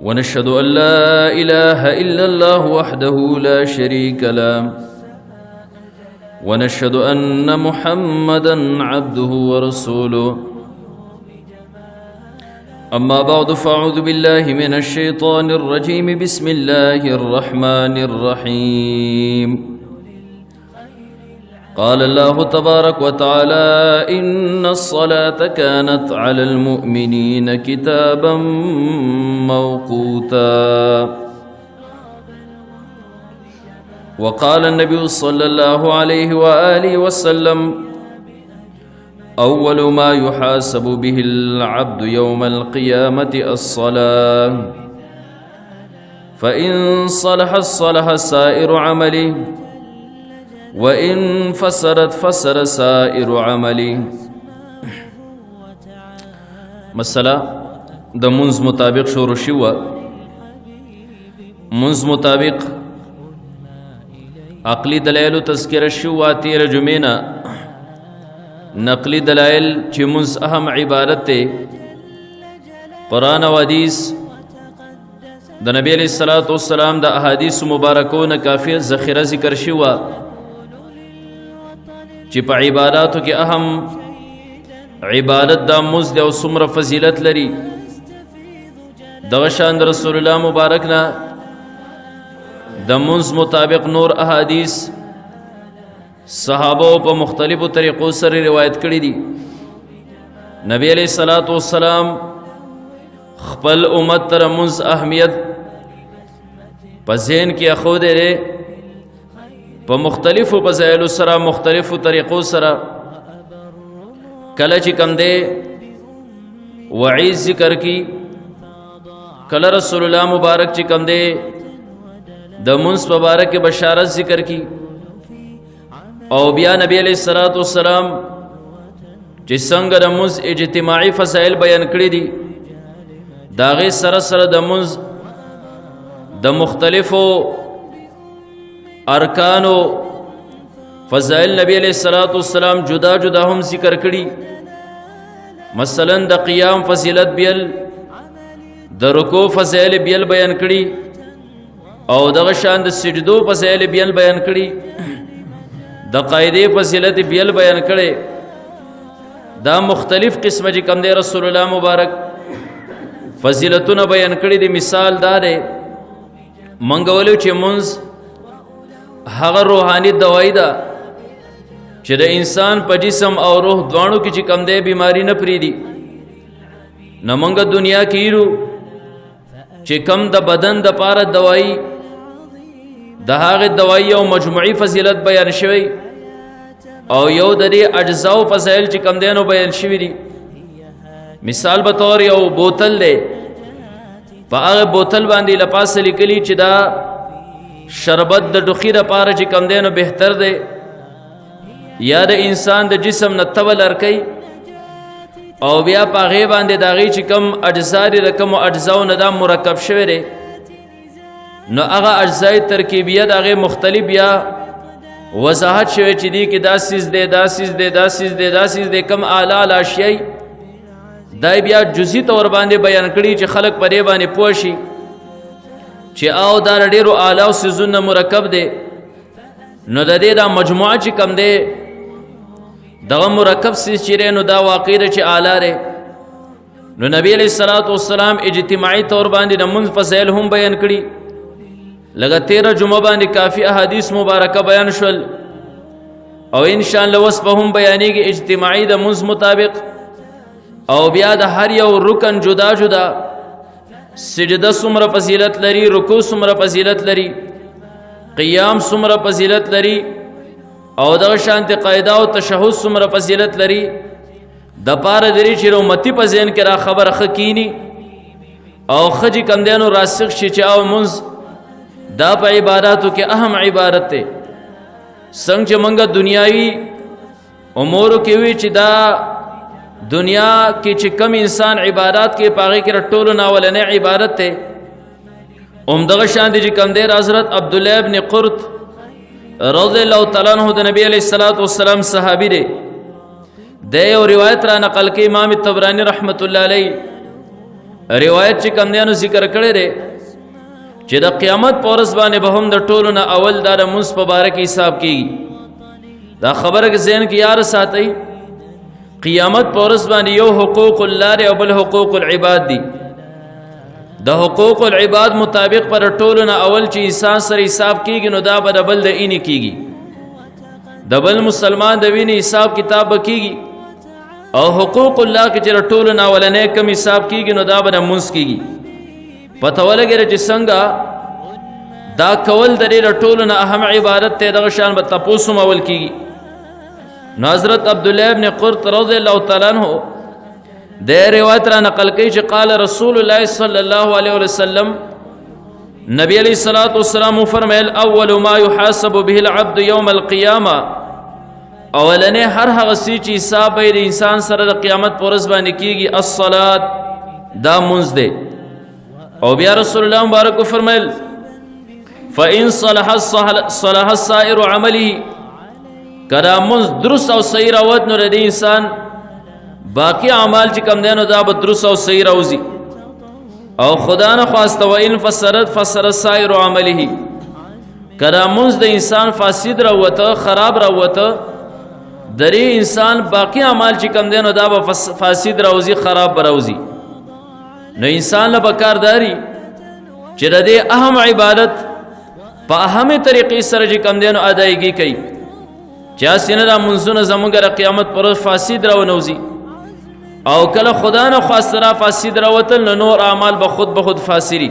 ونشهد أن لا إله إلا الله وحده لا شريك له ونشهد أن محمدا عبده ورسوله أما بعد فأعوذ بالله من الشيطان الرجيم بسم الله الرحمن الرحيم قال الله تبارك وتعالى إن الصلاة كانت على المؤمنين كتابا موقوتا وقال النبي صلى الله عليه وآله وسلم أول ما يحاسب به العبد يوم القيامة الصلاة فإن صلحت صلح سائر عمله وإن فسرت فسر سائر عمله. مسئلہ د منز مطابق شروع شوه. منز مطابق عقلی دلائل تذکر شوه تیر جمعینا نقلی دلائل چی منز اہم عبادت تے قرآن و حدیث دا نبی علیہ السلام دا احادیث مبارکون کافی ذخیرہ ذکر شوه چی پا عباداتو کی اہم عبادت دا منز دے و سمر فضیلت لری دغشان رسول اللہ مبارکنا دا منز مطابق نور احادیث صحابہ پا مختلف طریقوں سر روایت کری دی. نبی علیہ السلام خپل امت تر منز اہمیت پا ذہن کی اخو دے رے پا مختلف فضائل سرا مختلف طریقوں سرا کل چی کم دے وعید ذکر کی کل رسول اللہ مبارک چی کم دے دا منز مبارک بشارت ذکر کی او بیا نبی علیہ السلام چی سنگ دا منز اجتماعی فضائل بیان کری دی داغی سر سر دا منز دا مختلف ارکان و فضائل نبی علیہ السلام جدا جدا ہم ذکر کری. مثلا دا قیام فضیلت بیل دا رکوع فضائل بیل بیان کری او دا غشان دا سجدو فضائل بیل بیان کری دا قائدی فضیلت بیل بیان کری. دا مختلف قسم جی کم دے رسول اللہ مبارک فضیلتون بیان کری دی. مثال دا دے منگولو چی منز هغه روحانی دوائی دا چې د انسان په جسم او روح دوانو کې چې کم دی بیماری نه پریدي. نو موږ دنیا کې یرو چې کم د بدن د پاره دوائی د هغه دوائی او مجموعي فضیلت بیان شوی او یو د دې اجزاء او فضایل چې کم دینو بیان شوی دي. مثال به طور یو بوتل دی په هغه بوتل باندې لپاسه لیکلی چې دا شربت د ډوخی د پاره چې کم دینو بهتر دی یا د انسان د جسم نه تول ارکی او بیا په هغې باندې د هغې چې کم اجزا دي د کومو اجزاو نه دا مرکب شوی دی نو هغه اجزای ترکیبیه د هغې مختلف بیا وضاحت شوی چې دی کې دا سیز دی دا سیز دی دا سیز دی دا سیز دی کم اعلی اشیای دا بیا جزئی طور باندې بیان کړي چې خلق په دې باندې پوه شي چې او دا ډیرو اعلی او سیزونه مرکب دی. نو د دې دا مجموعه چې کم دی دغه مرکب سیز چې نو دا واقع دی چې اعلی دی. نو نبی علیہ السلام اجتماعی طور باندې د منځ فضایل هم بیان کړي. لږه 13 جمعه باندې کافی احادیث مبارکه بیان شول او ان شاء الله وس په هم بیانېږي اجتماعی د منځ مطابق او بیا د هر یو رکن جدا جدا سجده سمره فضیلت لري رکوع سمره فضیلت لري قیام سمره فضیلت لري او د شانت قاعده او تشهود سمره فضیلت لري. د پاره دري چې امتی په ذهن کې را خبر خکینی او خجی کندانو راسخ شي چې او منز دا په عبادتو کې اهم عبادت ته څنګه چې منګه دنیاوی امور کې وی چې دا دنیا کې چې کم انسان عبادت کې پاغه کې رټولو ناولنه عبادت ته دغه شان دي چې کم دی حضرت عبد الله ابن قرط رضی الله تعالی عنہ د نبی علیہ الصلوۃ والسلام صحابی دی. د یو روایت را نقل کې امام طبرانی رحمت الله علیه روایت چې کوم دیانو ذکر کړی دی چې د قیامت په ورځ باندې به هم د ټولو نه اول دا د مونځ په باره کې حساب کېږي. دا خبره کې ذهن کې یاد ساتئ، قیامت په ورځ باندې یو حقوق الله دی او بل حقوق العباد دی. د حقوق العباد مطابق پر ټولو نه اول چې انسان سره حساب کېږي نو دا به د بل د اینې کېږي، د بل مسلمان د وینې حساب کتاب به کېږي. او حقوق الله کې چې ټولو نه اولنې کم حساب کېږي نو دا به د مونځ کېږي. پته ولګېږي چې څنګه دا کول د دې ټولو نه اهم عبادت دی، دغه شان به تپوس هم اول کېږي. نو حضرت عبدالله ابن قرط رضی الله تعالی عنہ د روایت را نقل کوي چې قال رسول الله صلی الله علیه وسلم، نبی علیہ الصلوۃ والسلام فرمایل اول ما يحاسب به العبد يوم القيامه، اولنې هر هغه څه چې حساب به د انسان سره د قیامت پر ورځ باندې کېږي الصلاۃ، دا مونځ دی. او بیا رسول الله مبارک فرمایل فإن صلح سائر عمله، کدا مونځ درست او صحیح راوت نو د انسان باقی اعمال چې کم دینو دا به درست او صحیح راوځي. او خدا نه خواسته وإن فسرت سائر عمله، کدا مونځ د انسان فاسد راوته خراب راوته درې انسان باقی اعمال چې کم دینو دا به فاسد راوځي خراب راوځي. نو انسان له بکارداری چې د دې اهم عبادت په اهمه طریقې سره چې کم دینو ادایګي کوي، چا سینه دا منځونه زمونږ د قیامت پر فاسد راونوځي. او کله خدا نه خواسته را فاسد راوتل نو نور اعمال به خود فاسدي.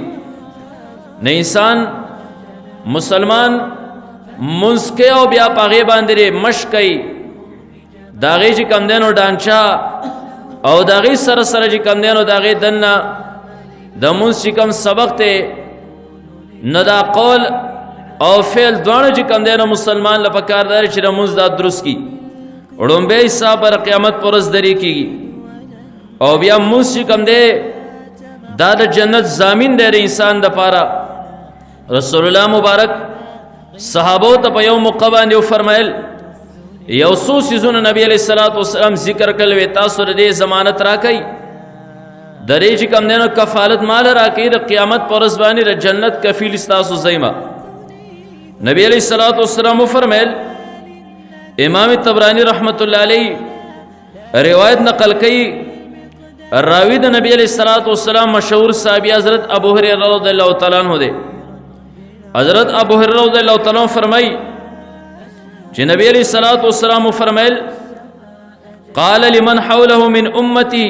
نه انسان مسلمان منځ کوي او بیا په هغې باندې مشق کوي، د هغې چې کم دینو ډانچا او د هغې سره سره چې کم دینو د هغې دننه د مونځ چې کم سبق دی نه دا قول او فعل دواړه چې کم دی نو مسلمان له پکار دی چې د مونځ دا درست کړي. وړومبی حساب پر قیامت پر ورځ درې کېږي. او بیا مونځ چې کم دی دا د جنت ضامن دی د انسان دپاره. رسول الله مبارک صحابو ته په یو موقع باندې وفرمیل یو څو څیزونه نبی علیه الصلاۃ والسلام ذکر کړل، وی تاسو د دې ضمانت راکئ، د دې چې کم دی نو کفالت مال راکئ، د قیامت پر ورځ باندې د جنت کفیل ستاسو زیمه. نبی علیہ الصلوۃ والسلام فرمایل، امام طبرانی رحمت اللہ علیہ روایت نقل کئی، راوی د نبی علیہ الصلوۃ والسلام مشہور صحابی حضرت ابو ہریرہ رضی اللہ تعالی عنہ دے. حضرت ابو ہریرہ رضی اللہ تعالی عنہ فرمائی کہ نبی علیہ الصلوۃ والسلام فرمایل قال لمن حوله من امتی،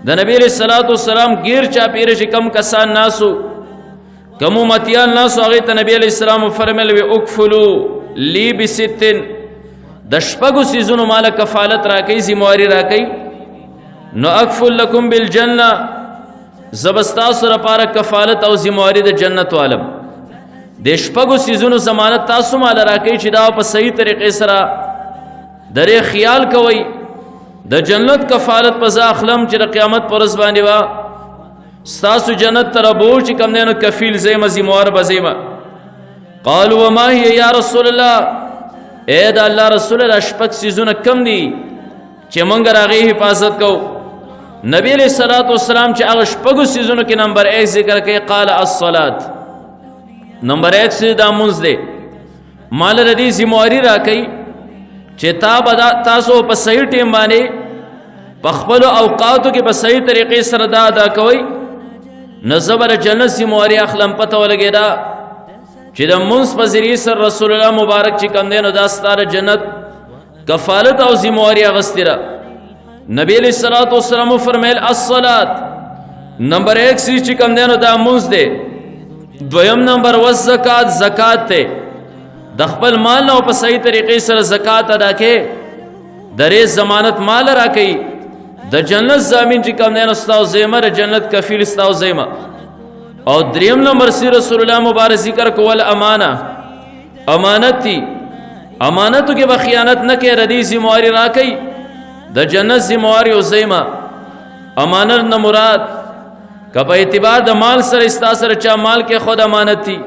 د نبی علیہ الصلوۃ والسلام غیر چا پیره چې کم کسان ناسو کم امتیان ناسو هغې ته نبی علیہ السلام فرمیل وی اکفلو لی بستن، د شپږو څیزونو ماله کفالت راکئ، ذمواري راکئ. نو اکفل لکم بالجنه، زه به ستاسو لپاره کفالت او ذمواري د جنت والم. د شپږو څیزونو ضمانت تاسو ماله راکئ چې دا په صحیح طریقې سره درې خیال کوئ. د جنت کفالت په زه اخلم چې د قیامت په ورځ باندې به ستاسو جنت ته ربوړ چې کوم دی نو کفیل زیمه ذموار به زیمه. قالوا وما هي یا رسول الله، اے د الله رسول الله شپږ څیزونه کم دي چې موږ د هغې حفاظت کوو؟ نبی علیہ الصلوۃ والسلام چې هغه شپږو څیزونو کې نمبر 1 ذکر کوي، قال الصلاۃ، نمبر 1 څیز دا مونځ دی. مال د دې ذمواري راکئ چې تاسو په صحیح ټیم باندې په خپلو اوقاتو کې په صحیح طریقې سره دا ادا کوئ. نو زه به د جنت ذمواري اخلم. پته ولګېده چې د مونځ په ذریعې سره رسول الله مبارک چې کوم دی نو دا ستا د جنت کفالت او ذمواري اخیستې ده. نبی علیہ الصلوۃ والسلام فرمیل الصلاۃ، نمبر 1 څیز چې کوم دی نو دا مونځ دی. دویم نمبر والزکات، زکات دی. د خپل مال نه په صحیح طریقې سره زکات ادا کړئ، درې ضمانت مال راکئ، د جنت ضامن چې کوم دی نو ستاسو زیمه، د جنت کفیل ستاسو زیمه. او دریم نمبر سی رسول الله مبارک ذکر کول امانه، امانت دی. امانتو کې به خیانت نه کوي، ردی ذمواري راکئ، د جنت ذمواري او زیمه. امانت نه مراد که په اعتبار د مال سره ستا سره چا مال کې خود امانت دی،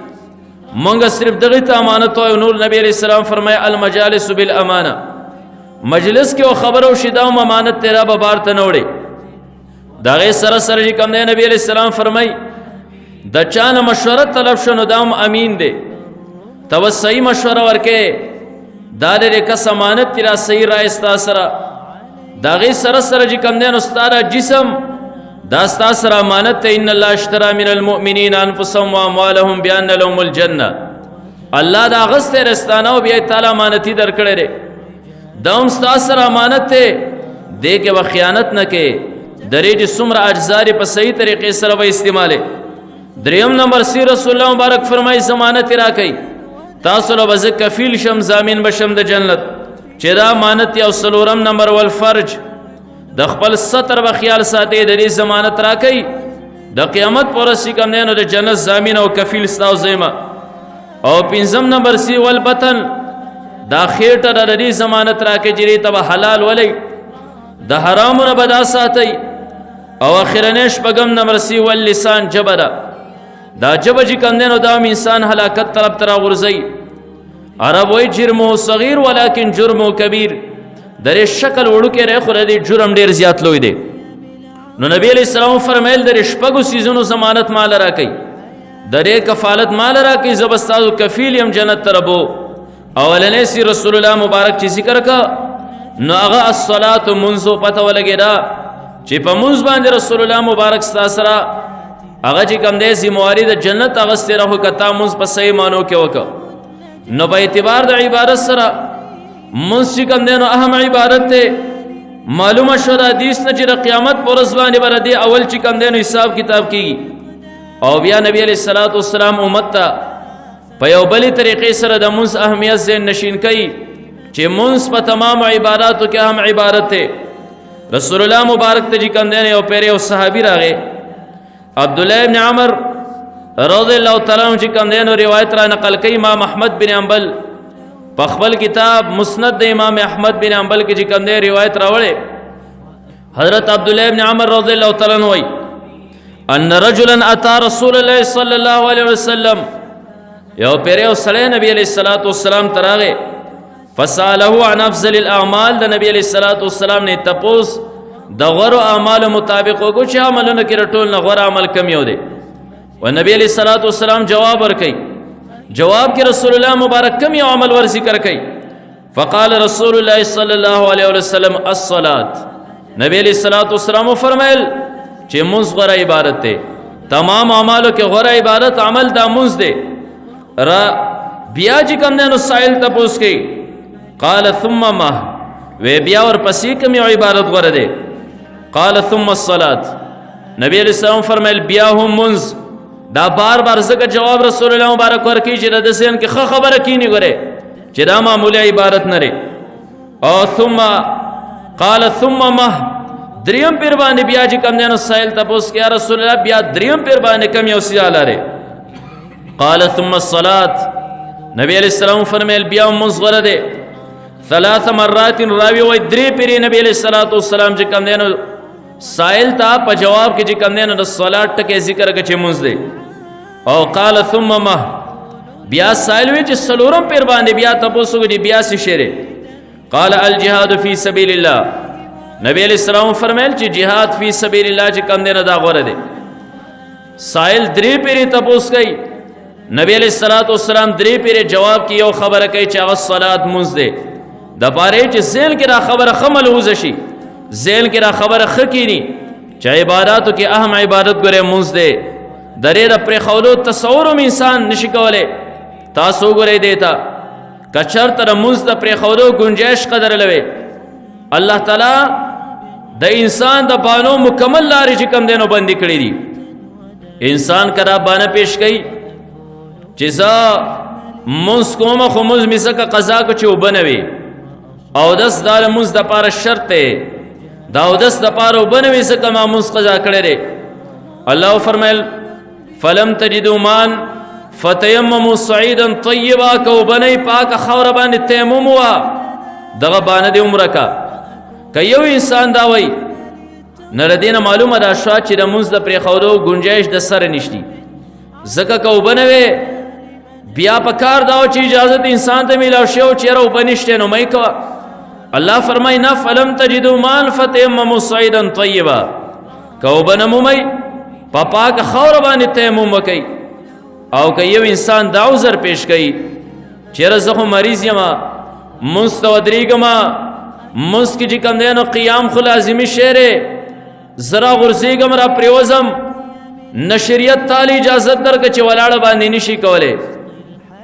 مونږ صرف دغه ته امانت وایو. نور نبی علیہ السلام فرمایا المجالس بالامانه، مجلس کې او خبرو شیدا او امانت تیرا به بار ته نه وړي. دا غي سره سره کوم دی نبی علیہ السلام فرمای د چانه مشوره طلب شنو دام امین دی تو صحیح مشوره ورکه دا لري کس امانت تیرا صحیح رائے ستا سره دا غي سره سره کوم دی نو ستاره جسم دا ستا سره امانت ته ان الله اشترى من المؤمنین انفسهم واموالهم بان لهم الجنه الله دا غسته رستانه او بیا تعالی امانتی درکړه ره دوم ستا سره امانت ته دې کې وخیانت نه کې درې چې څومره اجزار په صحیح طریقې سره به استعماله دریم نمبر سی رسول الله مبارک فرمای ضمانت را کوي تاسو له وز کفیل شم ضامن بشم د جنت چې دا امانت یو سلورم نمبر والفرج د خپل ستر به خیال ساتي د دې ضمانت را کوي د قیامت پر ورځ کوم نه د جنت ضامن او کفیل ستاسو زما او پنځم نمبر سی والبطن دا خېټه د دې ضمانت را کوي چې ته حلال ولې د حرامونو بدا ساتي او اخرنه شپږم نمبر سی واللسان جبره دا جب چې کوم نه دا انسان هلاکت طرف تر ورځي عرب وای جرمه صغیر ولکن جرمه کبیر درې شکل وړو کې ره خو دې جرم ډیر زیات لوی دی نو نبی علیہ السلام فرمایل درې شپږو سيزونو ضمانت مال راکې درې کفالت مال راکې زبستازو کفیل يم جنت تربو اولنې سی رسول الله مبارک چې ذکر کا نو هغه الصلاه منذ پته ولګی دا چې په منځ باندې رسول الله مبارک سره هغه چې کوم دې ذمہواری د جنت هغه ستره هو کتا منځ په صحیح مانو کې وک نو په اعتبار د عبادت سره منځ چې کوم دې نو اهم عبادت ته معلومه شو د حدیث نه چې قیامت پر ورځ باندې باندې اول چې کوم دې نو حساب کتاب کیږي او بیا نبی علیہ الصلوۃ والسلام امت ته په یو بلی طریقې سره د منځ اهمیت ذهن نشین کړي چې منځ په تمام عبادتو کې اهم عبادت ته رسول الله مبارک ته چې کوم دې یو پیره او صحابي راغی عبد الله ابن عمر رضی الله تعالی عنہ چې کوم دینو روایت را نقل کوي امام احمد بن حنبل په خپل کتاب مسند د امام احمد بن حنبل کې چې کوم دی روایت راوړي حضرت عبد الله ابن عمر رضی الله تعالی عنہ وایي ان رجلا اتى رسول الله صلی الله علیه وسلم یو پیره او سړی نبی علیہ الصلوۃ والسلام تراغه فساله عن افضل الاعمال د نبی علیہ الصلوۃ والسلام نے تپوس د غره اعمال مطابق وګو چې عملونه کې رټول نه غره عمل کم یو دی و نبی علیہ الصلوۃ والسلام جواب ورکړي جواب کې رسول الله مبارک کم یو عمل ور ذکر کړي فقال رسول الله صلی الله علیه وسلم الصلاۃ نبی علیہ الصلوۃ والسلام فرمایل چې منځ غره عبادت ته تمام اعمالو کې غره عبادت عمل دا منځ دی را بیا چې کوم نه سائل تپوس کوي قال ثم ما و بیا ور پسې کوم یو عبادت غره دی قال ثم الصلاة نبی علیہ السلام فرمایل بیا هم منز دا بار بار زکه جواب رسول الله مبارک ورکی چې د سین کې خبره کینی غره چې دا معمولی عبادت نه لري او ثم قال ثم ما دریم پیر باندې بیا چې کوم نه سائل تاسو کې یا رسول الله بیا دریم پیر باندې کوم یو سیاله لري قال ثم الصلاة نبی علیہ السلام فرمایل بیا منز غره دی ثلاث مرات راوی وای درې پیر نبی علیہ الصلوۃ والسلام چې کوم نه سائل تا په جواب کې چې کوم نه د صلات ټکي ذکر کې چې منځ دی او قال ثم ما بیا سائل وی چې سلورم پیر باندې بیا تاسو کې بیا سي شری قال الجهاد فی سبیل الله نبی علیہ السلام فرمایل چې jihad فی سبیل الله چې کوم نه دا غوړه دی سائل درې پیر تاسو کوي نبی علیہ الصلوۃ والسلام درې پیر جواب کې یو خبره کوي چې هغه صلات منځ دی د پاره چې ذهن کې را خبره خمل وزشي ذهن کې را خبره خکینی چې عبادتو کې اهم عبادت ګره منځ دی درې د پر خولو تصور انسان نشي کوله تاسو ګره دیتا کچر تر منځ د پر خولو گنجائش قدر لوي الله تعالی د انسان د بانو مکمل لارې چې کم دینو بندي کړی دي انسان کرا بانه پیش کړي چې زه منځ کومه خو منځ میسکه قضا کو چې وبنوي او دس دال منځ د پاره شرط دی دا او دس د پاره وبنوي څخه ما منځ قضا کړی دی الله فرمایل فلم تجدوا مان فتيمموا صعيدا طيبا کو بني پاک خور باندې تیمم وا دغه باندې عمره کا کيو انسان دا وای نردینه معلومه دا شوا چې د منځ د پرې خورو گنجائش د سره نشتی زکه کو بنوي بیا پکار داو چې اجازه انسان ته میلاو شو چیرې وبنشته نو مې کا الله فرمای نه فلم تجدوا مان فتيمموا صعيدا طيبا که اوبه نه مومئ په پاکه خاوره باندې تیمم وکئ. او که یو انسان دا عذر پیش کوي چېره زه خو مریض یمه مونځ ته ودرېږمه مونځ کې چې کوم دی نو قیام خو لازمي شی دی زه راغورځېږم را پرېوځم نه شریعت تاله اجازت درکړه چې ولاړه باندې نشي کولی.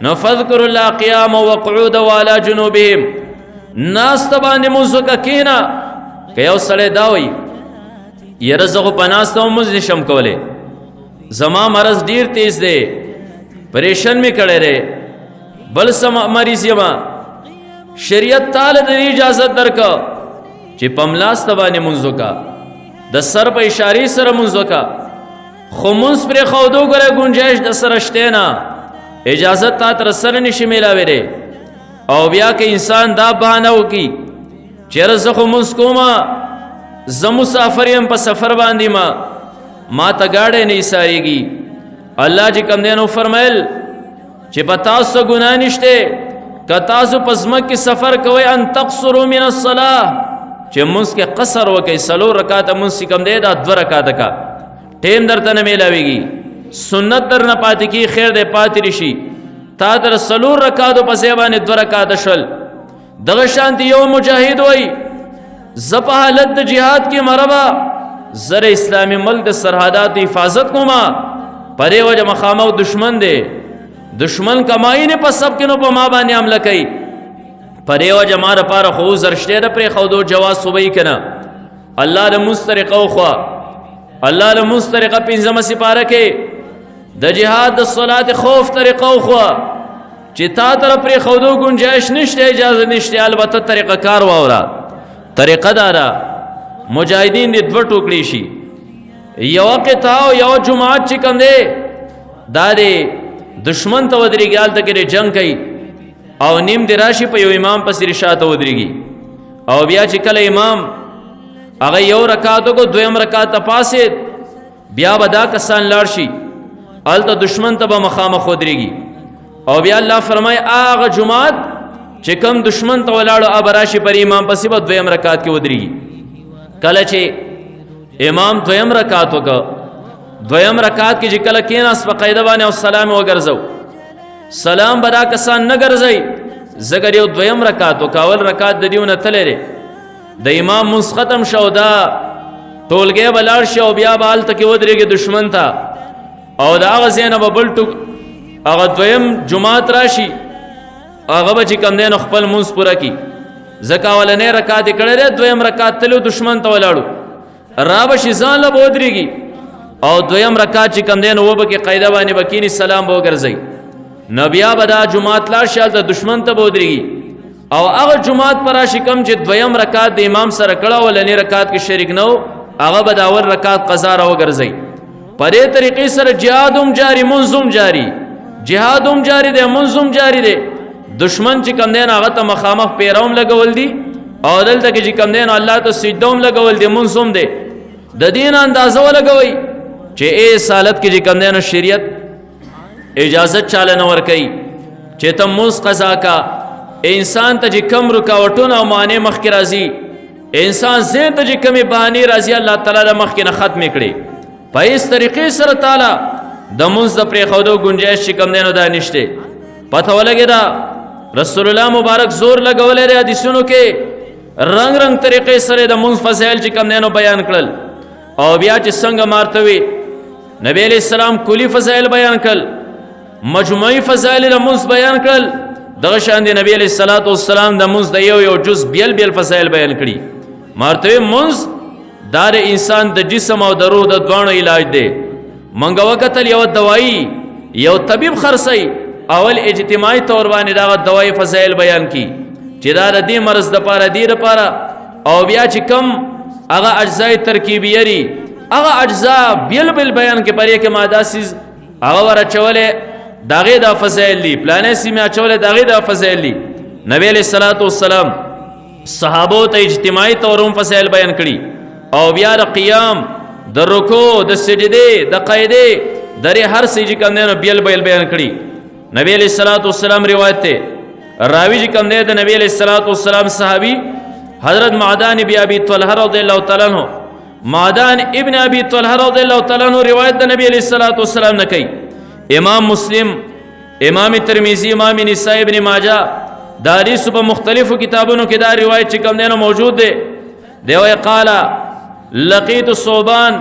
نو فذکروا الله قیاما وقعودا وعلى جنوبهم ناسته باندې مونځ وکړه کښېنه. که یو سړی دا وایي یاره زه خو په ناسته هم مونځ نشم کولی زما مرض ډېر تیز دی پریشن مې کړی دی بل څه مریض یمه شریعت تاله د دې اجازت درکړه چې په ملاسته باندې مونځ وکړه د سر په اشارې سره مونځ وکړه خو مونځ پرېښودو ګوره ګنجایش د سره شتی نه اجازت تا تر سره نشي میلاویلی. او بیا که انسان دا بهانه وکړي چېره زه خو مونځ کومه زه مسافر یم په سفر باندې ما ته ګاډی نه ایسارېږي. الله چې کوم دی نو فرمیل چې په تاسو ګناه نشته که تاسو په ځمکه کې سفر کوئ ان تقصروا من الصلاه چې مونځ کې قصر وکئ 4 رکعاته مونځ چې کوم دی دا 2 رکعاته کا ټیم درته نه میلاویږي سنت در نه پاتې کی خیر دی پاتې رشي تا در 4 رکعاتو په ځای باندې 2 رکعاته شل. دغه شانتي یو مجاهد وای زه په حالت د جهاد کې مربا زر اسلامي ملک د سرحداتو حفاظت کوما پرې وجه مخامخ دشمن دی دشمن کمای نه په سب کې نو په ما باندې حمله کوي پرې وجه ما لپاره خو زرشته د پرې خودو جواز صوبې کنه. الله د مسترقه خو الله له مسترقه پنځمه سپاره کې د جهاد د صلات خوف طریقه خو چې تا تر پرې خودو گنجائش نشته اجازه نشته البته طریقه کار واورا طریقه دارا مجاهدین دې 2 ټوکړي شي یو قطاع او یو جماعت چې کوم دی دا دې دشمن ته ودرېږي هلته کې جنگ کوي او نیم دې راشي په یو امام پسې رشاته ودرېږي او بیا چې کله امام هغه یو رکعاتو کو دویم رکعت پاسې بیا به دا کسان لاړ شي هلته دشمن ته به مخامخ ودرېږي او بیا الله فرمای هغه جماعت چې کوم دشمن ته ولاړو اب راشي پر امام پسې به دویم رکعت کې ودرېږي. کله چې امام دویم رکعت وکړه دویم رکعت کې چې کله کېناست په قاعده باندې او سلام وګرځو سلام به دا کسان نه ګرځئ ځکه یو دویم رکعت وکړه اول رکعت د دیونه تللی دی د امام مونځ ختم شو دا ټولګی به لاړ شي او بیا به هلته کې ودرېږي دشمن ته او د هغه ځای نه به بل هغه دویم جماعت راشي هغه به چې کوم دی نو خپل مونځ پوره کړي ځکه اولنی رکعت یې کړی دی دویم رکعت تلو دشمن ته ولاړو را به شي ځان له به ودرېږي او دویم رکعت چې کوم دی نو وبه کې قاعده باندې به کښېني سلام به وګرځئ نو بیا به دا جماعت لاړ شي هلته دشمن ته به ودرېږي او هغه جماعت پر راشي کوم چې دویم رکعت د امام سره کړه ولنی رکعت کې شریک نه و هغه به د اول رکعت قضا را وګرځئ. په دې طریقې سره جهاد هم جاري مونځ هم جاري جهاد هم جاري دی مونځ هم جاري دی دشمن چې کوم دی نو هغه ته مخامخ پیره هم لګول دي او دلته کې چې کوم دی نو الله ته سجده هم لګول دي مونځ هم دی د دې نه اندازه ولګوئ چې ایس حالت کې چې کوم دی نو شریعت اجازت چاله نه ورکوي چې ته مونځ قضا کا انسان ته چې کم رکاوټونه او معنی مخکې راځي انسان ذهن ته چې کمې بهانې راځي الله تعالی د مخکې نه ختمې کړي په هیڅ طریقې سره تعالی د مونځ د پرېښودو گنجایش چې کوم دی نو دا نشته. پته ولګېده رسول الله مبارک زور لګولی دی حدیثونو کې رنگ رنگ طریقې سره د مونځ فضایل چې کوم دی نو بیان کړل او بیا چې څنګه مارته وي نبی علیہ السلام کلی فضایل بیان کړل مجموعي فضایل د مونځ بیان کړل دغه شان دی نبی علیہ السلام د مونځ د یو جز بیل بیل فضایل بیان کړي مارته مونځ دار انسان د جسم او د روح د دوانو علاج دی. منګه وکتل یو دوايي یو طبيب خرڅي اول اجتماعي تور باندې دا دوايي فضایل بیان کی چې دا د دې مرض د پاره دی لپاره او بیا چې کم هغه اجزاء ترکیبي لري هغه اجزاء بیل بیل بیان کې پرې کې ماده سیز هغه ورچولې داغه د فضایل دی پلانې سیمه چولې داغه د فضایل دی. نبی علیہ الصلوۃ والسلام صحابو ته اجتماعي تورم فضایل بیان کړي او بیا د قیام د رکوع د سجده د قاعده درې هر سجدي کوم نه بیل بیل بیان کړي. نبی علیہ الصلوۃ والسلام روایت ته راوی چې کوم نه د نبی علیہ الصلوۃ والسلام صحابي حضرت معدان بن ابي طلحه رضی الله تعالی عنہ معدان ابن ابي طلحه رضی الله تعالی عنہ روایت د نبی علیہ الصلوۃ والسلام نه کوي. امام مسلم، امام ترمذی، امام نسائی، ابن ماجه دا حدیث په مختلفو کتابونو کې دا روایت چې کوم دی نو موجود دی. دی وی قال لقیت صوبان،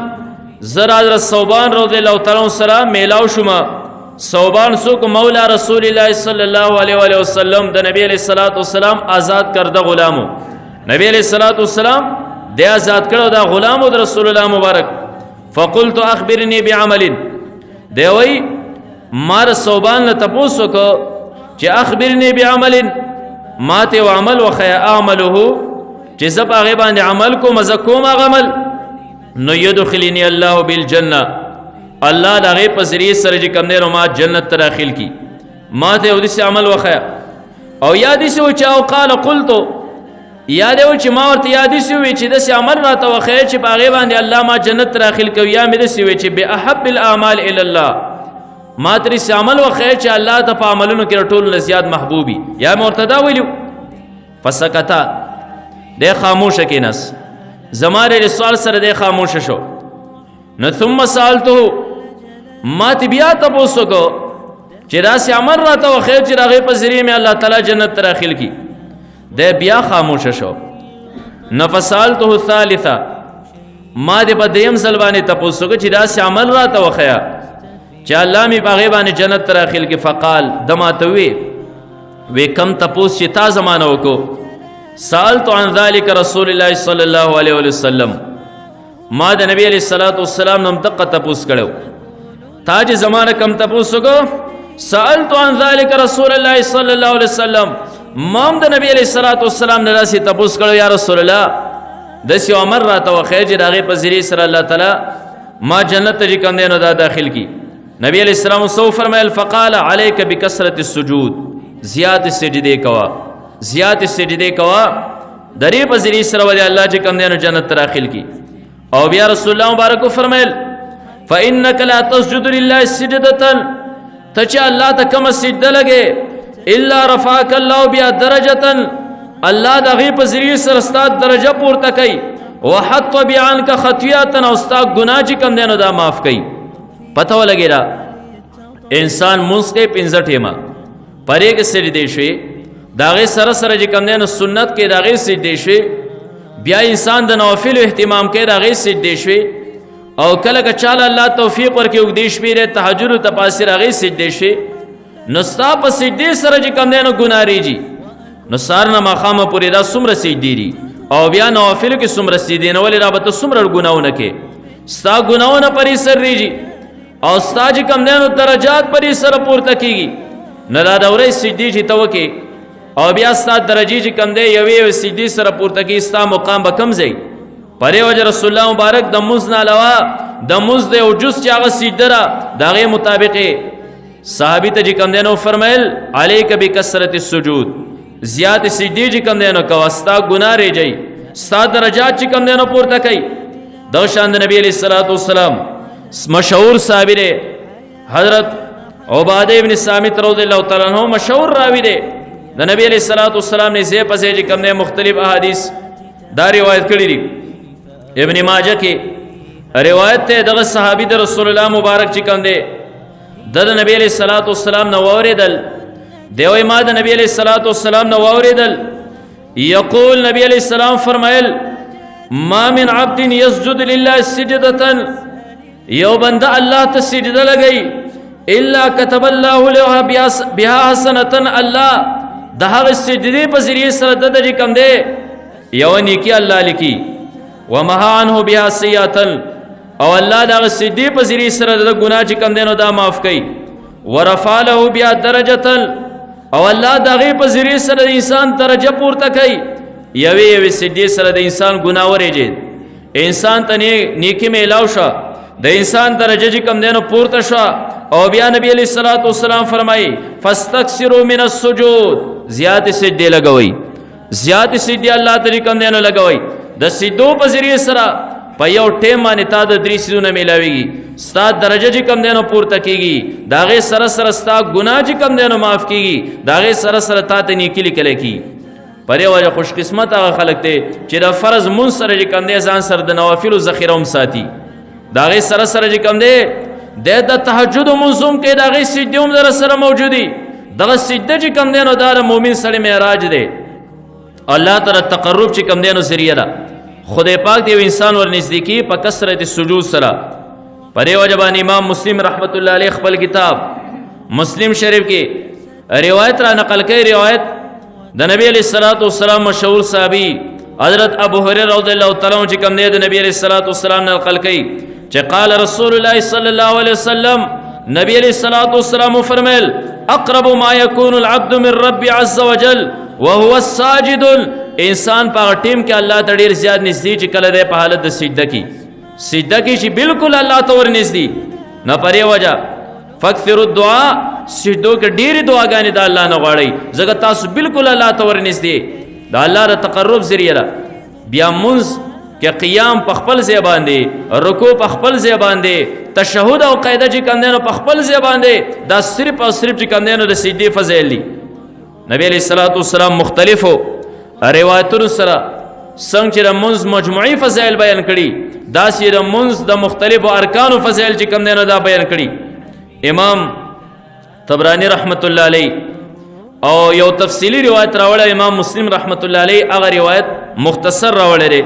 زرا صوبان رضی الله تعالی عنہ سره میلاو شوما. صوبان سوک مولا رسول الله صلی الله علیه و آله وسلم د نبی علیہ الصلوۃ والسلام آزاد کرده غلامو. نبی علیہ الصلوۃ والسلام دی آزاد کړو دا غلامو د رسول الله مبارک. فقلت اخبرني بعمل، دی وی مار صوبان له تپوسو کو چې اخبرني بعمل، ماته و عمل وخیا اعمله چې زب هغه باندې عمل کو مزه کوم هغه عمل. نو يدخلني الله بالجنه، الله دغه په ذریعه سره چې کوم دی نو ما جنت ته داخل کی. ماته و دې عمل وخیا او یاد شي چې او قال قلت، یاد و چې ما ورته یاد شي چې دې عمل راته وخیا چې هغه باندې الله ما جنت ته داخل کوي. یا مې دې چې به احب الاعمال الى الله، ما ترې عمل وخیا چې الله ته په عملونو کې ټول زیات محبوبي. یا مرتدا ویلو. فسکتا، دې خاموش کېناس، زماره سوال سره دې خاموش شو. نو ثم سالته، ما ته بیا تاسو کو چې راس عمل راته وخیر چې راغې په ذریعه مې الله تعالی جنت ته داخل کی. دې بیا خاموش شو. نفسالته الثالثه، ما دې په دیم سلبانه تاسو کو چې راس عمل راته وخیا چې الله می باغې باندې جنت ته داخل کی. فقال دماتوي وی کم تپوس چې تا زمانه وکړو. سالت عن ذلك رسول الله صلی الله علیه وسلم، ما د نبی علیہ الصلوۃ والسلام نوم دقه تپوس کړو. تا چې زمانه کم تپوس وکړو. سالت عن ذلك رسول الله صلی الله علیه وسلم، ما د نبی علیہ الصلوۃ والسلام نه راسي تپوس کړو یا رسول الله دسی عمر راته وخیر چې دغه په ذریعه سره الله تعالی ما جنت ته کوم دینو دا داخل کی. نبی علیہ السلام سو فرمایل فقال عليك بكثرة السجود، زیات سجدے کوا، زیات سجدے کوا، دری په ذریعه سره ولې الله چې کوم دینو جنت ته داخل کی. او بیا رسول الله مبارک فرمایل فانك لا تسجد لله سجدة، ته چې الله ته کوم سجده لګې الا رفعك الله بها درجة، الله دغه په ذریعه سره ستاسو درجه پورته کوي. وحط بعنك خطيئة، او ستاسو ګناه چې کوم دینو دا معاف کوي. پته ولګی را انسان منځ کې 15 ټیمه پرې کې سجدې شوي، داغه سره سره چې کوم دینو سنت کې داغه سجدې شوي، بیا انسان د نوافل اهتمام کې داغه سجدې شوي، او کله که چاله الله توفیق ورکړي وګدې شپې له تهجد ته پاسې راغې سجدې شي، نو ستا په سجدې سره چې کوم دینو ګناه ریږي. نو سارنه مخامه پورې دا څومره سجدې دي او بیا نوافل کې څومره سجدې نه ولې رابطه څومره ګناونه کې ستا ګناونه پرې سر ریږي او ستا چې کوم دینو درجات پرې سره پورته کیږي. نه دا دورې سجدې چې ته وکې او بیا ستا درجې چې کوم دی یوې سجدې سره پورته کیږي، ستا مقام به کم ځای. پرې وجه رسول الله مبارک د مز نه علاوه د مز د او جز چې هغه سجده را دغه مطابق صحابي ته چې کوم دی نو فرمایل عليك بكثرة السجود، زیات سجدې چې کوم دی نو کوه، ستا ګناه ریږي، ستا درجات چې کوم دی نو پورته کوي. د شان د نبی علیہ الصلوۃ والسلام مشهور صحابي دی حضرت عباده ابن صامت رضی الله تعالی عنہ، مشهور راوی دی د نبی علیہ الصلوۃ والسلام نے زی پسې چې کوم دی مختلف احادیث دا روایت کړی دي. ابن ماجه کې روایت ته دغه صحابي د رسول الله مبارک چې کوم دی د نبی علیہ الصلوۃ والسلام نو اوریدل، دیوی ما د نبی علیہ الصلوۃ والسلام نو اوریدل. یقول نبی علیہ السلام فرمایل ما من عبد يسجد لله سجدة، یو بنده الله ته سجده لګي الا كتب الله له بها حسنة، الله د هغه سجدې په ذریعه سره د کوم دی یو نیکی الله لیکي. ومحا عنه بها سیئة، او الله د هغه سجدې په ذریعه سره د ګناه چې کوم دی نو دا معاف کوي. ورفع له بها درجة، او الله د هغې په ذریعه سره د انسان درجه پورته کوي. یوې سجدې سره د انسان ګناه ورېږي، انسان ته نیکي میلاو شوه، د انسان درجه چې کوم دی نو پورته شوه. او بیا نبی علیہ الصلوۃ والسلام فرمایي فاستكثروا من السجود، زیات سجدې لګوئ، زیات سجدې الله ته کوم دی نو لګوئ. د سجدو په ذریعه سره په یو ټیم باندې تا د 3 سيزونه میلاويږي، ستا درجه چې کوم دی نو پورته کیږي، د هغې سره سره ستا ګناه چې کوم دی نو معاف کیږي، د هغې سره سره تا ته نیکي لیکلی کیږي. پرې وجه خوش قسمت هغه خلک دی چې د فرض مونځ سره چې کوم دی ځان سره د نوافلو ذخیره هم ساتي د هغې سره سره چې کوم دی د تهجد مونځ هم کوي د هغې سجدې هم در سره موجودي دغه سجده چې کوم دی نو دا د مؤمن سړي معراج دی الله تعالی تقرب چې کوم دی نو ذریعه ده خدای پاک دی انسان ور نږدې کي په کثرت سجود سره په دې وجه باندې امام مسلم رحمت الله علیه خپل کتاب مسلم شریف کې روایت را نقل کوي روایت د نبی علیہ الصلوۃ والسلام مشهور صحابی حضرت ابو هريره رضی الله تعالی عنہ چې کوم دی د نبی علیہ الصلوۃ والسلام نقل کوي چې قال رسول الله صلی الله علیه وسلم نبی علیہ الصلوۃ والسلام فرمایل اقرب ما يكون العبد من رب عز وجل وهو الساجد انسان په ټیم کې الله ته ډیر زیات نږدې چې کله دی په حالت د سجده کې چې بالکل الله ته ور نږدې نه پرې وجه فکثروا الدعاء سجدو کې ډېرې دعاګانې د الله نه غواړئ ځکه تاسو بالکل الله ته ور نږدې د الله د تقرب ذریعه ده بیا مونځ کې قیام په خپل ځای باندې رکوع په خپل ځای باندې تشهد او قاعده چې کوم دی نو په خپل ځای باندې دا صرف او صرف چې کوم دی نو د سجدې فضایل دي نبی علیہ الصلوۃ والسلام مختلفو روایتونو سره څنګه چې د مونځ مجموعي فضایل بیان کړي داسې د مونځ د مختلفو ارکانو فضایل چې کوم دی نو دا بیان کړي امام طبرانی رحمت الله علیه او یو تفصیلی روایت راوړی امام مسلم رحمت الله علیه هغه روایت مختصر راوړی دی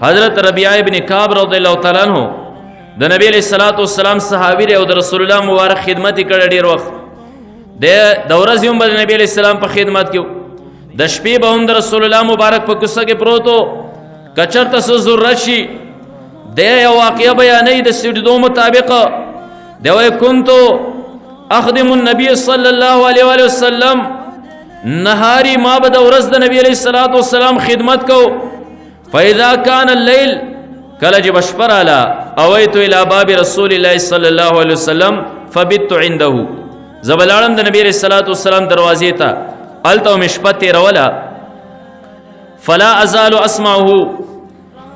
حضرت ربیعه ابن کعب رضی الله تعالی عنہ د نبی علیہ الصلوۃ والسلام صحابی دی او د رسول الله مبارک خدمت کړی ډیر وخت د ورځې هم د نبی علیہ السلام په خدمت کې د شپې به هم د رسول الله مبارک په کوڅه کې پروتو کچرته څه ضرورت شي د یو واقعه بیانوي د سجدو مطابق دی وایي کنتو اخدم النبی صلی الله علیه وسلم نهاری ما به د ورځ د نبی علیہ الصلوۃ والسلام خدمت کو فاذا كان الليل کله چې بشپر اعلی اویت الى باب رسول الله صلی الله علیه وسلم فبت عنده زبلالم د نبی علیہ الصلوۃ والسلام دروازې ته الته مشپت رولا فلا ازال اسمعه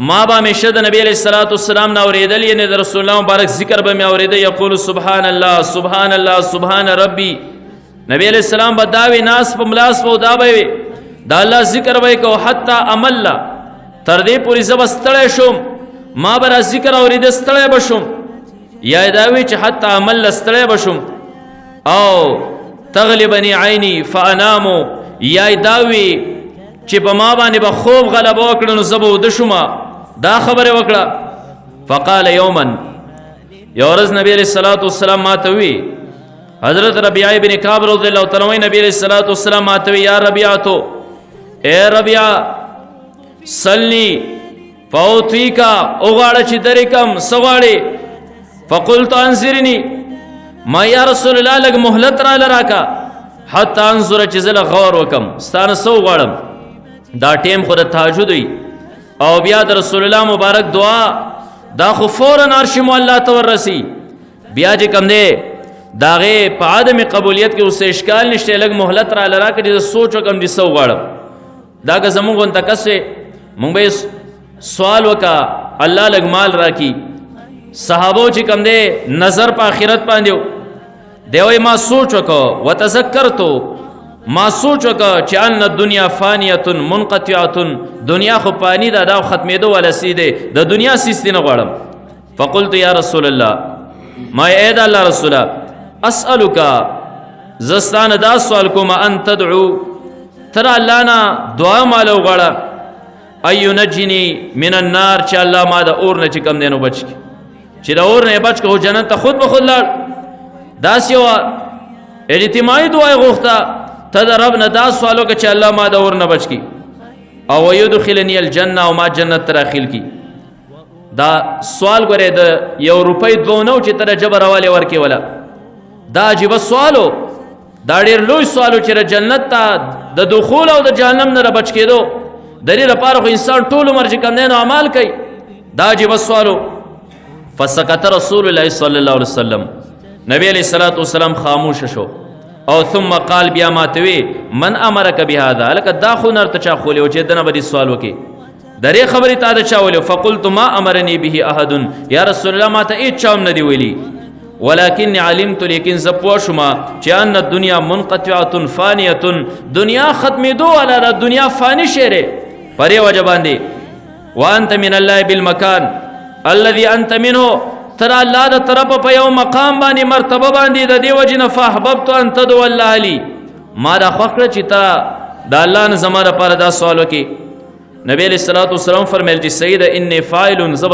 ما با مشه د نبی علیہ الصلوۃ والسلام نو اوریدل یعنی د رسول الله مبارک ذکر به مې اوریدل یقول سبحان الله سبحان الله سبحان ربي نبی علیہ السلام بداوی ناس په ملاس په داوي دا الله ذکر وای کو حتا عمل تر دې پوری زبستړې شوم ما بر ذکر اوریدل ستړې بشم یا داوی چې حتا عمل ستړې بشم او تغلبني عيني فانام یا داوی چې په ما باندې به خوب غلبه وکړ نو زبو د شوما دا خبره وکړه فقال يوما یورز نبی علیہ الصلوۃ والسلام ماته وی حضرت ربیعه ابن کعب رضی الله تعالی عنہ نبی علیہ الصلوۃ والسلام ماته وی یا ربیعه تو اے ربیعه سلنی فوتیکا اوغاړه چې درکم سواړي فقلت انظرني ما یا رسول الله لګ مهلت را لراکا حتی انظر چې زله غور وکم ستانه سو غواړم دا ټیم خو د تهجد وي او بیا د رسول الله مبارک دعا دا خو فورا عرش مولا ته ورسي بیا چې کوم دی د هغې په عدم قبولیت کې اوس اشکال نشته لږ مهلت را لراکه چې زه سوچ وکړم چې څه وغواړم دا که زمونږ غونته کس وی مونږ به سوال وکړه الله لږ مال راکړي صحابو چې کوم دی نظر په آخرت باندې دی وایي ما سوچ وکړه وتذکرتو ما سوچ وکړه چې ان الدنیا فانیه منقطعه دنیا خو پانی ده دا ختمېدو والا سی دی د دنیا سیس دی نه غواړم فقلت یا رسول الله ما اے د الله رسوله اسألک زستانه دا سوال کوم ان تدعو تر الله نه دعا مالو غواړه ایو نجنی من النار چې الله ما د اور نه چې کم دی نو بچ کی چې د اور نه بچ کو جنت ته خود به خود لاړ داسې وه اجتماعي دعا یې غوښته ته د رب نه دا سوالو که چې الله ما د اور نه بچ کی او ویدخلنی الجنه او ما جنت ته داخل کی دا سوال ګورې د یو روپۍ دوه نو چې ته د جبه راوالی ورکې وله دا عجیبه سوالو دا ډېر لوی سوالو چې د جنت ته د دخول او د جهنم نه د بچ کېدو د دې لپاره خو انسان ټول عمر چې کوم دی نو اعمال کوي دا عجیبه سوالو فسکت رسول الله صلی الله علیه وسلم نبی علیہ الصلوۃ والسلام خاموش شو او ثم قال بیا ماته وی من امرک بهذا لکه دا خو نر ته چا خولې او چې دنه به سوال وکي درې خبرې تا د چا ولې فقلت ما امرني به احد یا رسول الله ماته هیڅ چا هم نه دی ویلي ولكن علمت لیکن زه پوه شوم چې ان الدنیا منقطعه فانیه دنیا ختمېدو والا ده دنیا فانی شی دی په دې وجه باندې وانت من الله بالمکان الذي انت منه تر الله د طرفه په یو مقام باندې مرتبه باندې د دې وجه نه فاحببت ان تدعو الله لي ما دا خوښ کړه چې ته د الله نه زما لپاره دا سوال وکړې نبی علیه الصلاة والسلام فرمیل چې سیده انی فاعل زه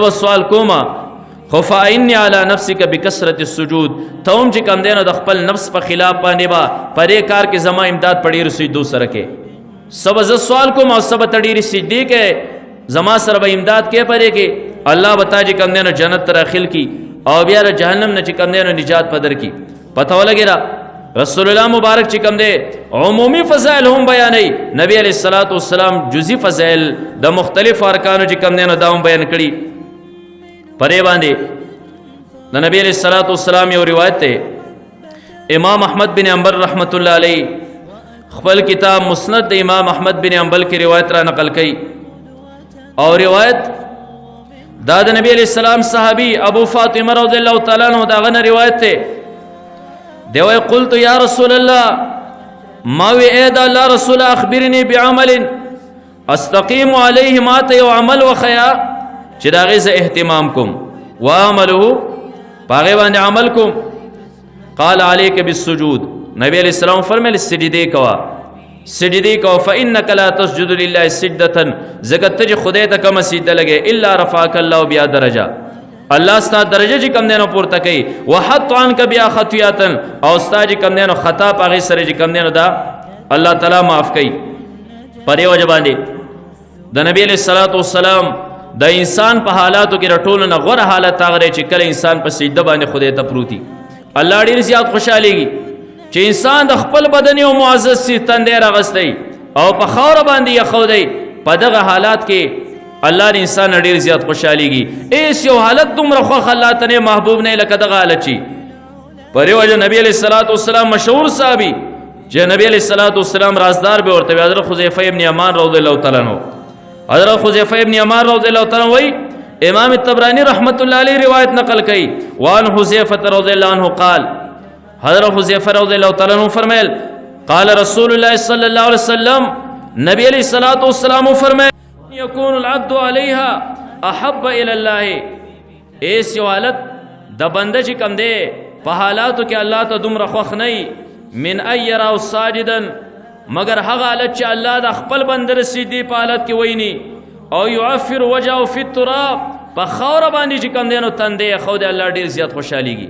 به سوال کومه خو فاعنی علی نفسک بکثرة السجود ته هم چې کوم دی نو د خپل نفس په خلاف باندې به په دې کار کې زما امداد په ډېرو سجدو سره کې څه به زه سوال کوم او څه به ته ډېرې سجدې کې زما سره به امداد کې په دې کې الله به تا چې کوم دی نو جنت ته داخل کړي او بیا د جهنم نه چې کوم دی نو نجات په در کړي پته ولګېده رسول الله مبارک چې کوم دی عمومي فضایل هم بیانوي نبی علیه الصلاة والسلام جزئی فضایل د مختلفو ارکانو چې کوم دی نو دا هم بیان کړي پرې باندې د نبی علیہ الصلوۃ والسلام یو روایت ته امام احمد بن حنبل رحمت الله علیه خپل کتاب مسند د امام احمد بن حنبل کی روایت را نقل کړي او روایت دا د نبی علیہ السلام صحابی ابو فاطمه رضی الله تعالی عنہ دا غنه روایت ته دی وی قلت یا رسول الله ما وی اے دا الله رسول اخبرني بعمل استقیم علیه ما ته یو عمل وخیا چې دا غي زه اهتمام کوم وعمله پاغه باندې عمل کوم قال عليك بالسجود نبی علیہ السلام فرمایل سجدی کوا فانك لا تسجد لله سجده زکات ته خدای ته کوم سجده لګي الا رفعك الله بیا درجه الله ستا درجه چې کم دینو پورته کوي وحط عنك بیا خطیات او ستا چې کم دینو خطا پاغه سره چې کم دینو دا الله تعالی معاف کوي پرې وجه باندې د نبی علیہ الصلوۃ والسلام د انسان په حالاتو کې رټول نه غوره حالت هغه چې کله انسان په سجده باندې خدای ته پروتي الله ډیر زیات خوشاليږي چې انسان د خپل بدن او معزز سي تندې راغستي او په خاور باندې یخودي په دغه حالات کې الله د انسان ډیر زیات خوشاليږي ایس یو حالت دومره خو الله ته محبوب نه لکه دغه حالت چی پرې وجه نبی علیہ الصلوۃ والسلام مشهور صحابي چې نبی علیہ الصلوۃ والسلام رازدار به ورته حضرت حذیفه ابن یمان رضی الله تعالی عنہ حضرت حذیفه ابن یمان رضی الله تعالی وی امام الطبرانی رحمت الله علیه روایت نقل کړي وان حذیفه رضی الله عنه قال حضرت حذیفه رضی الله تعالی عنہ فرمایل قال رسول الله صلی الله علیه وسلم نبی علیہ الصلوۃ والسلام فرمایل یکون العبد علیها احب الی الله ایس یو حالت د بنده چې کم دی په حالاتو کې الله ته دومره خوښ نه من ایرا ساجدا مگر هغه حالت چې الله د خپل بنده رسیدي په حالت کې ویني او يعفر وجهه في التراب په خاور باندې چې کم دی نو تندې خو د الله ډیر زیات خوشاليږي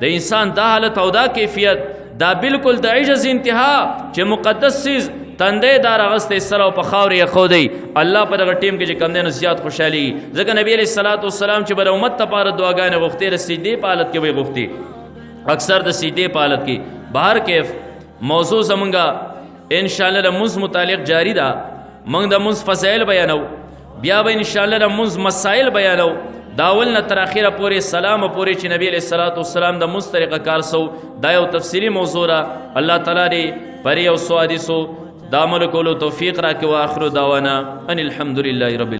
د انسان دا حالت او دا کیفیت دا بالکل د عجز انتها چې مقدس چیز تندې دار اغسته سره په خاور یې خو دی الله په دغه ټیم کې چې کم دی نو زیات خوشاليږي ځکه نبی علیہ الصلوۃ والسلام چې بر امت ته پاره دعاګانې غوښتي رسیدي په حالت کې وي غوښتي اکثر د سیدې په حالت کې بهر کیف موضوع زمونږه ان شاء الله د منځ متعلق جاری ده موږ د منځ فضایل بیانو بیا به ان شاء الله د منځ مسائل بیانو داول نه تر اخره پورې سلام پورې چې نبی علیہ الصلوۃ والسلام د منځ طریقه کار سو دا یو تفصیلی موضوع را الله تعالی دې پرې او سو حدیثو د عمل کولو توفیق راکړي واخر دعوانا ان الحمدلله رب